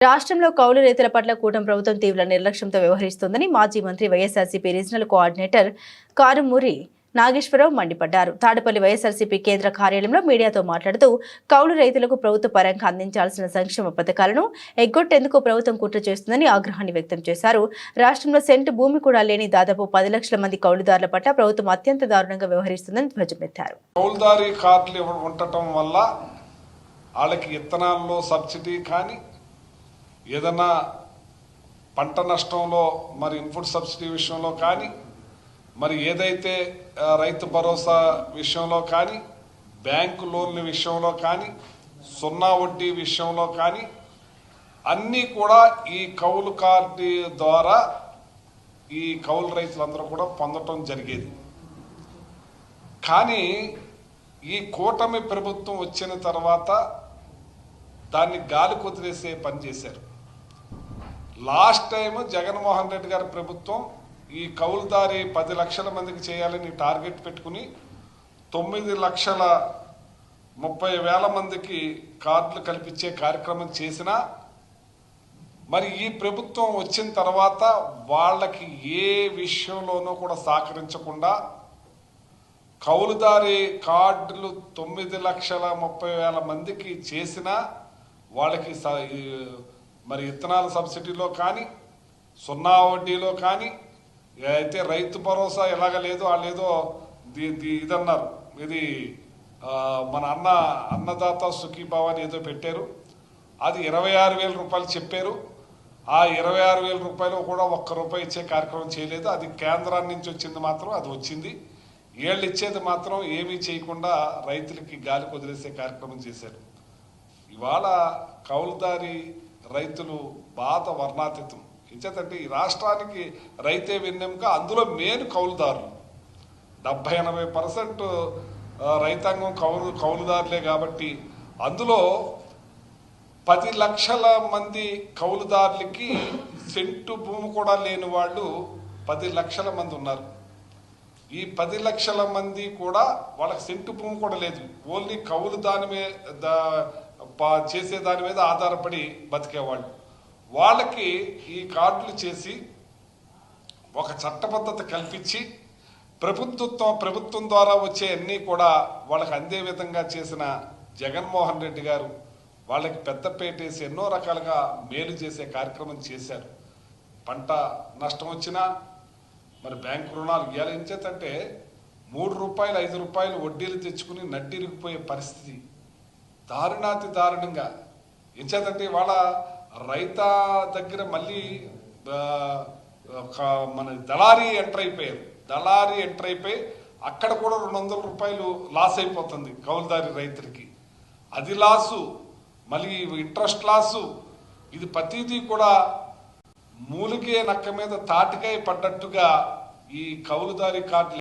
రాష్ట్రంలో కౌలు రైతుల పట్ల కూటమి ప్రభుత్వం తీవ్ర నిర్లక్ష్యంతో వ్యవహరిస్తోందని మాజీ మంత్రి వైఎస్ఆర్సీపీ రీజనల్ కోఆర్డినేటర్ కారుమూరి నాగేశ్వరరావు మండిపడ్డారు. తాడేపల్లి వైఎస్ఆర్సీపీ కేంద్ర కార్యాలయంలో మీడియాతో మాట్లాడుతూ కౌలు రైతులకు ప్రభుత్వ పరంగా అందించాల్సిన సంక్షేమ పథకాలను ఎగ్గొట్టేందుకు ప్రభుత్వం కుట్ర చేస్తుందని ఆగ్రహాన్ని వ్యక్తం చేశారు. రాష్ట్రంలో సెంటు భూమి కూడా లేని దాదాపు 10 లక్షల మంది కౌలుదారుల పట్ల ప్రభుత్వం అత్యంత దారుణంగా వ్యవహరిస్తుందని ధ్వజమెత్తారు. కౌలుదారీ కార్డులు ఉండటం వల్ల వాళ్ళకి విత్తనాల్లో సబ్సిడీ కానీ ఏదన్నా పంట నష్టంలో మరి ఇన్పుట్ సబ్సిడీ విషయంలో కానీ మరి ఏదైతే రైతు భరోసా విషయంలో కానీ బ్యాంకు లోన్ల విషయంలో కానీ సున్నా వడ్డీ విషయంలో కానీ అన్నీ కూడా ఈ కౌలు కార్డు ద్వారా ఈ కౌలు రైతులందరూ కూడా పొందటం జరిగేది. కానీ ఈ కూటమి ప్రభుత్వం వచ్చిన తర్వాత దాన్ని గాలి కుదిరేసే పని చేశారు. లాస్ట్ టైం జగన్మోహన్ రెడ్డి గారి ప్రభుత్వం ఈ కౌలుదారి 10 లక్షల మందికి చేయాలని టార్గెట్ పెట్టుకుని 9,30,000 మందికి కార్డులు కల్పించే కార్యక్రమం చేసినా మరి ఈ ప్రభుత్వం వచ్చిన తర్వాత వాళ్ళకి ఏ విషయంలోనూ కూడా సహకరించకుండా కౌలుదారి కార్డులు 9,30,000 మందికి చేసినా వాళ్ళకి మరి విత్తనాల సబ్సిడీలో కానీ సున్నా వడ్డీలో కానీ అయితే రైతు భరోసా ఎలాగ లేదో వాళ్ళేదో ఇదన్నారు, ఇది మన అన్నదాత సుఖీభావ అని ఏదో పెట్టారు. అది 26,000 రూపాయలు చెప్పారు. ఆ 26,000 రూపాయలు కూడా ₹1 ఇచ్చే కార్యక్రమం చేయలేదు. అది కేంద్రాన్ని నుంచి వచ్చింది మాత్రం అది వచ్చింది. వీళ్ళు ఇచ్చేది మాత్రం ఏమీ చేయకుండా రైతులకి గాలి కుదిరేసే కార్యక్రమం చేశారు. ఇవాళ కౌలుదారి రైతులు బాధ వర్ణాతీతం. ఎంచేతంటే ఈ రాష్ట్రానికి రైతే వెన్నెముక, అందులో మెయిన్ కౌలుదారులు 70-80% రైతాంగం కౌలుదారులే. కాబట్టి అందులో 10 లక్షల మంది కౌలుదారులకి సెంటు భూమి కూడా లేని వాళ్ళు 10 లక్షల మంది ఉన్నారు. ఈ 10 లక్షల మంది కూడా వాళ్ళకి సెంటు భూమి కూడా లేదు. ఓన్లీ కౌలు చేసే దాని మీద ఆధారపడి బతికేవాళ్ళు. వాళ్ళకి ఈ కార్డులు చేసి ఒక చట్టబద్ధత కల్పించి ప్రభుత్వం ద్వారా వచ్చే అన్నీ కూడా వాళ్ళకి అందే విధంగా చేసిన జగన్మోహన్ రెడ్డి గారు వాళ్ళకి పెద్దపేటేసి ఎన్నో రకాలుగా మేలు చేసే కార్యక్రమం చేశారు. పంట నష్టం వచ్చినా మరి బ్యాంకు రుణాలు ఇవ్వాలి. ఏం చేతంటే ₹3 ₹5 వడ్డీలు తెచ్చుకుని నడ్డిరిగిపోయే పరిస్థితి దారుణాతి దారుణంగా. ఎంచేతంటే వాళ్ళ రైత దగ్గర మళ్ళీ మన దళారీ ఎంటర్ అయిపోయి అక్కడ కూడా ₹200 లాస్ అయిపోతుంది కౌలుదారి రైతులకి. అది లాసు, మళ్ళీ ఇంట్రెస్ట్ లాసు. ఇది ప్రతిదీ కూడా మూలిగే నక్క మీద తాటికాయ పడ్డట్టుగా ఈ కౌలుదారి కార్డులు